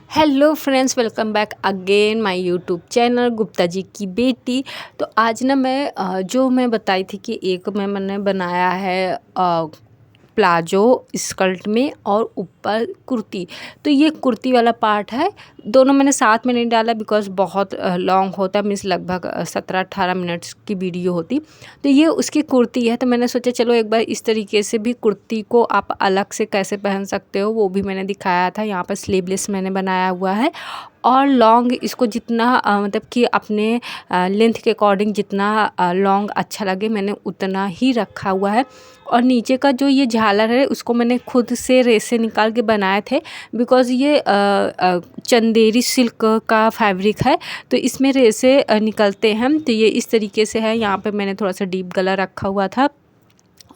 Hello friends, welcome back again my YouTube channel Gupta ji की बेटी। तो आज ना मैं जो मैं बताई थी कि एक मैंने बनाया है प्लाजो स्कर्ट में और ऊपर कुर्ती। तो ये कुर्ती वाला पार्ट है, दोनों मैंने साथ में नहीं डाला बिकॉज बहुत लॉन्ग होता है, मीन्स लगभग 17-18 मिनट्स की वीडियो होती। तो ये उसकी कुर्ती है, तो मैंने सोचा चलो एक बार इस तरीके से भी कुर्ती को आप अलग से कैसे पहन सकते हो वो भी मैंने दिखाया था। यहाँ पर स्लीवलेस मैंने बनाया हुआ है और लॉन्ग इसको जितना मतलब कि अपने लेंथ के अकॉर्डिंग जितना लॉन्ग अच्छा लगे मैंने उतना ही रखा हुआ है। और नीचे का जो ये झालर है उसको मैंने खुद से रेसे निकाल के बनाए थे बिकॉज़ ये चंदेरी सिल्क का फैब्रिक है, तो इसमें रेसे निकलते हैं। तो ये इस तरीके से है, यहाँ पे मैंने थोड़ा सा डीप गला रखा हुआ था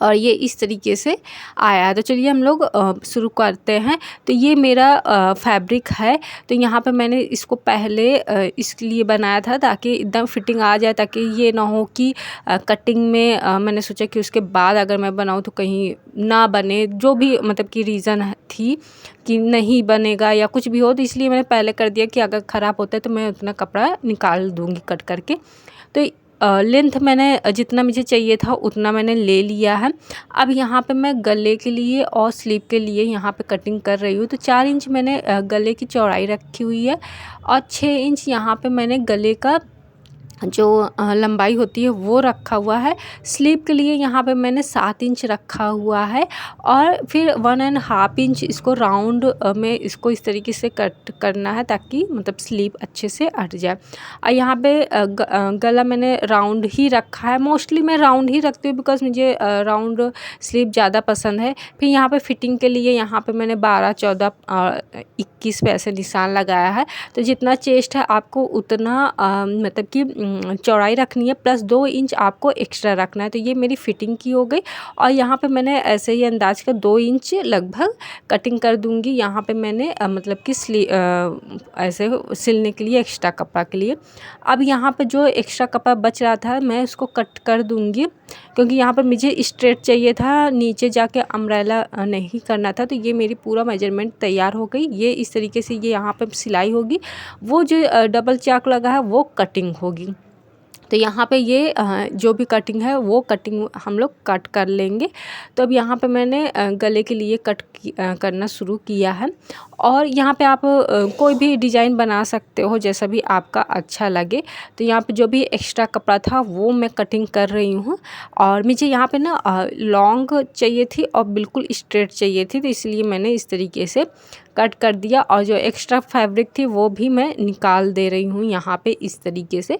और ये इस तरीके से आया है। तो चलिए हम लोग शुरू करते हैं। तो ये मेरा फैब्रिक है, तो यहाँ पे मैंने इसको पहले इसके लिए बनाया था ताकि एकदम फिटिंग आ जाए, ताकि ये ना हो कि कटिंग में मैंने सोचा कि उसके बाद अगर मैं बनाऊँ तो कहीं ना बने, जो भी मतलब कि रीज़न थी कि नहीं बनेगा या कुछ भी हो, तो इसलिए मैंने पहले कर दिया कि अगर ख़राब होता है तो मैं उतना कपड़ा निकाल दूँगी कट करके। तो लेंथ मैंने जितना मुझे चाहिए था उतना मैंने ले लिया है। अब यहाँ पे मैं गले के लिए और स्लीव के लिए यहाँ पे कटिंग कर रही हूँ। तो 4 इंच मैंने गले की चौड़ाई रखी हुई है और 6 इंच यहाँ पे मैंने गले का जो लंबाई होती है वो रखा हुआ है। स्लीव के लिए यहाँ पे मैंने 7 इंच रखा हुआ है और फिर 1.5 इंच इसको राउंड में इसको इस तरीके से कट करना है ताकि मतलब स्लीव अच्छे से अट जाए। और यहाँ पे गला मैंने राउंड ही रखा है, मोस्टली मैं राउंड ही रखती हूँ बिकॉज मुझे राउंड स्लीव ज़्यादा पसंद है। फिर यहाँ पे फिटिंग के लिए यहाँ पे मैंने 12, 14 और 21 पे ऐसे निशान लगाया है। तो जितना चेस्ट है आपको उतना मतलब कि चौड़ाई रखनी है, प्लस 2 इंच आपको एक्स्ट्रा रखना है। तो ये मेरी फिटिंग की हो गई और यहाँ पे मैंने ऐसे ही अंदाज का 2 इंच लगभग कटिंग कर दूँगी। यहाँ पे मैंने मतलब कि ऐसे सिलने के लिए एक्स्ट्रा कपड़ा के लिए। अब यहाँ पे जो एक्स्ट्रा कपड़ा बच रहा था मैं उसको कट कर दूँगी क्योंकि यहाँ पे मुझे स्ट्रेट चाहिए था, नीचे जाके अम्ब्रेला नहीं करना था। तो ये मेरी पूरा मेजरमेंट तैयार हो गई। ये इस तरीके से ये यहाँ पे सिलाई होगी, वो जो डबल चाक लगा है वो कटिंग होगी। तो यहाँ पे ये जो भी कटिंग है वो कटिंग हम लोग कट कर लेंगे। तो अब यहाँ पे मैंने गले के लिए करना शुरू किया है और यहाँ पे आप कोई भी डिज़ाइन बना सकते हो जैसा भी आपका अच्छा लगे। तो यहाँ पे जो भी एक्स्ट्रा कपड़ा था वो मैं कटिंग कर रही हूँ और मुझे यहाँ पे ना लॉन्ग चाहिए थी और बिल्कुल स्ट्रेट चाहिए थी, तो इसलिए मैंने इस तरीके से कट कर दिया और जो एक्स्ट्रा फैब्रिक थी वो भी मैं निकाल दे रही हूँ यहाँ पे इस तरीके से।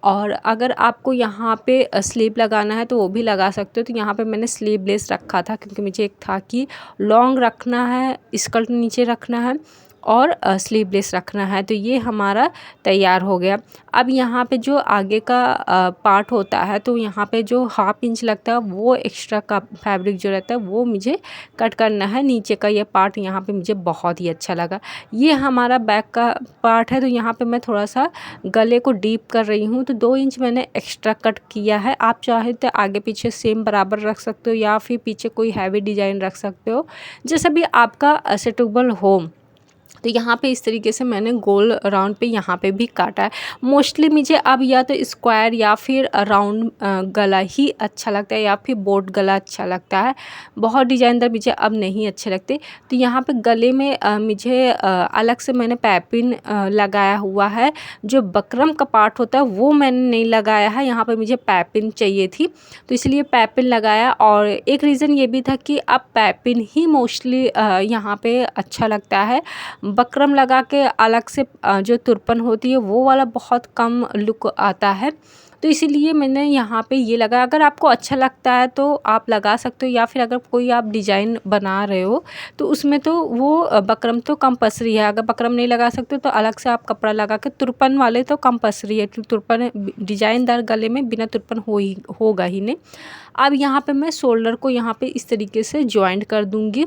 और अगर आपको यहाँ पे स्लीव लगाना है तो वो भी लगा सकते हो। तो यहाँ पे मैंने स्लीवलेस रखा था क्योंकि मुझे एक था कि लॉन्ग रखना है, स्कर्ट नीचे रखना है और स्लीवलेस रखना है। तो ये हमारा तैयार हो गया। अब यहाँ पे जो आगे का पार्ट होता है तो यहाँ पे जो 1/2 इंच लगता है वो एक्स्ट्रा का फैब्रिक जो रहता है वो मुझे कट करना है। नीचे का ये पार्ट यहाँ पे मुझे बहुत ही अच्छा लगा। ये हमारा बैक का पार्ट है, तो यहाँ पे मैं थोड़ा सा गले को डीप कर रही हूँ। तो 2 इंच मैंने एक्स्ट्रा कट किया है। आप चाहे तो आगे पीछे सेम बराबर रख सकते हो या फिर पीछे कोई हैवी डिज़ाइन रख सकते हो, जैसा भी आपका सूटेबल हो। तो यहाँ पे इस तरीके से मैंने गोल राउंड पे यहाँ पे भी काटा है। मोस्टली मुझे अब या तो स्क्वायर या फिर राउंड गला ही अच्छा लगता है या फिर बोट गला अच्छा लगता है। बहुत डिजाइनदार मुझे अब नहीं अच्छे लगते। तो यहाँ पे गले में मुझे अलग से मैंने पैपिन लगाया हुआ है। जो बकरम का पार्ट होता है वो मैंने नहीं लगाया है, यहाँ पे मुझे पैपिन चाहिए थी तो इसलिए पैपिन लगाया। और एक रीज़न ये भी था कि अब पैपिन ही मोस्टली यहाँ पे अच्छा लगता है। बकरम लगा के अलग से जो तुरपन होती है वो वाला बहुत कम लुक आता है, तो इसीलिए मैंने यहाँ पे ये लगा। अगर आपको अच्छा लगता है तो आप लगा सकते हो या फिर अगर कोई आप डिज़ाइन बना रहे हो तो उसमें तो वो बकरम तो कंपल्सरी है। अगर बकरम नहीं लगा सकते तो अलग से आप कपड़ा लगा के, तुरपन वाले तो कंपल्सरी है, तुरपन डिज़ाइनदार गले में बिना तुरपन होगा ही नहीं। अब यहाँ पे मैं शोल्डर को यहाँ पे इस तरीके से जॉइंट कर दूँगी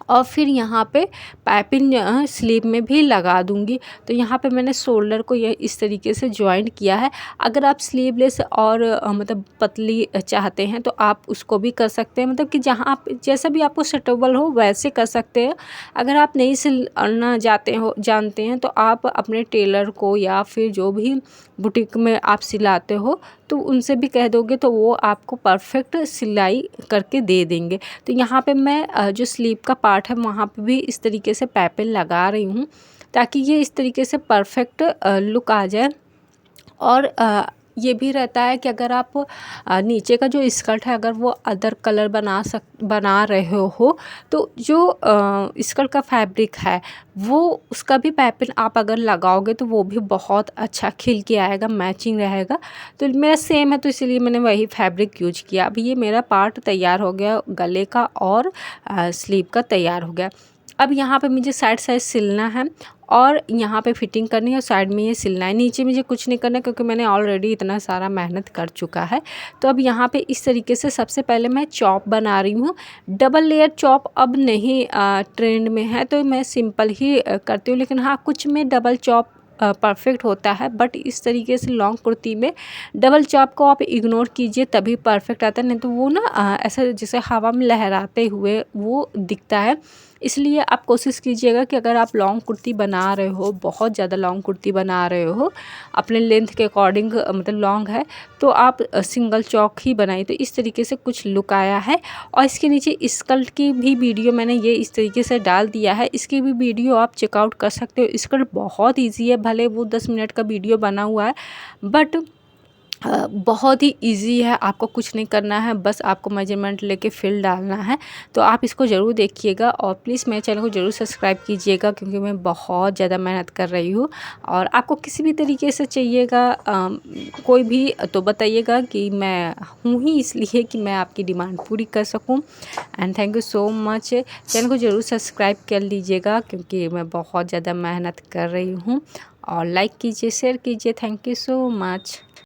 और फिर यहाँ पे पाइपिंग स्लीव में भी लगा दूँगी। तो यहाँ पे मैंने शोल्डर को ये इस तरीके से जॉइंट किया है। अगर आप स्लीवलेस और मतलब पतली चाहते हैं तो आप उसको भी कर सकते हैं, मतलब कि जहाँ आप जैसा भी आपको सूटेबल हो वैसे कर सकते हैं। अगर आप नहीं सिलना जानते हैं तो आप अपने टेलर को या फिर जो भी बुटीक में आप सिलाते हो तो उनसे भी कह दोगे तो वो आपको परफेक्ट सिलाई करके दे देंगे। तो यहाँ पे मैं जो स्लीव का पार्ट है वहाँ पे भी इस तरीके से पाइपिंग लगा रही हूँ ताकि ये इस तरीके से परफेक्ट लुक आ जाए। और ये भी रहता है कि अगर आप नीचे का जो स्कर्ट है अगर वो अदर कलर बना रहे हो तो जो स्कर्ट का फैब्रिक है वो उसका भी पाइपिंग आप अगर लगाओगे तो वो भी बहुत अच्छा खिल के आएगा, मैचिंग रहेगा। तो मेरा सेम है तो इसीलिए मैंने वही फैब्रिक यूज किया। अभी ये मेरा पार्ट तैयार हो गया गले का और स्लीव का तैयार हो गया। अब यहाँ पे मुझे साइड साइड सिलना है और यहाँ पे फिटिंग करनी है और साइड में ये सिलना है। नीचे मुझे कुछ नहीं करना क्योंकि मैंने ऑलरेडी इतना सारा मेहनत कर चुका है। तो अब यहाँ पे इस तरीके से सबसे पहले मैं चॉप बना रही हूँ। डबल लेयर चॉप अब नहीं ट्रेंड में है तो मैं सिंपल ही करती हूँ, लेकिन हाँ कुछ में डबल चॉप परफेक्ट होता है। बट इस तरीके से लॉन्ग कुर्ती में डबल चॉप को आप इग्नोर कीजिए तभी परफेक्ट आता है, नहीं तो वो ना ऐसा जैसे हवा में लहराते हुए वो दिखता है। इसलिए आप कोशिश कीजिएगा कि अगर आप लॉन्ग कुर्ती बना रहे हो, बहुत ज़्यादा लॉन्ग कुर्ती बना रहे हो अपने लेंथ के अकॉर्डिंग, मतलब लॉन्ग है तो आप सिंगल चौक ही बनाइए। तो इस तरीके से कुछ लुक आया है। और इसके नीचे स्कर्ट की भी वीडियो मैंने ये इस तरीके से डाल दिया है, इसकी भी वीडियो आप चेकआउट कर सकते हो। स्कर्ट बहुत ईजी है, भले वो 10 मिनट का वीडियो बना हुआ है बट बहुत ही इजी है। आपको कुछ नहीं करना है, बस आपको मेजरमेंट लेके फिल डालना है। तो आप इसको ज़रूर देखिएगा और प्लीज़ मेरे चैनल को ज़रूर सब्सक्राइब कीजिएगा क्योंकि मैं बहुत ज़्यादा मेहनत कर रही हूँ। और आपको किसी भी तरीके से चाहिएगा कोई भी तो बताइएगा कि मैं हूँ ही इसलिए कि मैं आपकी डिमांड पूरी कर सकूँ। And thank you so much. Channel को ज़रूर सब्सक्राइब कर लीजिएगा क्योंकि मैं बहुत ज़्यादा मेहनत कर रही हूँ। और लाइक कीजिए, शेयर कीजिए। Thank you so much.